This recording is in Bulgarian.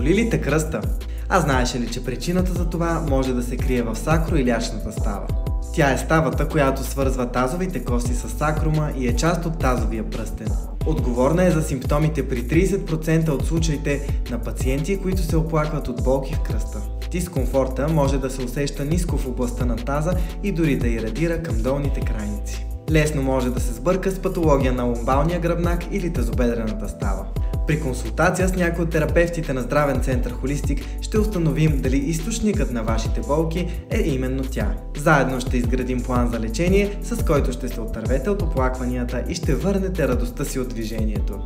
Боли ли те кръста? А знаеш ли, че причината за това може да се крие в сакроилиачната става? Тя е ставата, която свързва тазовите кости с сакрума и е част от тазовия пръстен. Отговорна е за симптомите при 30% от случаите на пациенти, които се оплакват от болки в кръста. Дискомфорта може да се усеща ниско в областта на таза и дори да ирадира към долните крайници. Лесно може да се сбърка с патология на ломбалния гръбнак или тазобедрената става. При консултация с някой от терапевтите на здравен център Холистик ще установим дали източникът на вашите болки е именно тя. Заедно ще изградим план за лечение, с който ще се отървете от оплакванията и ще върнете радостта си от движението.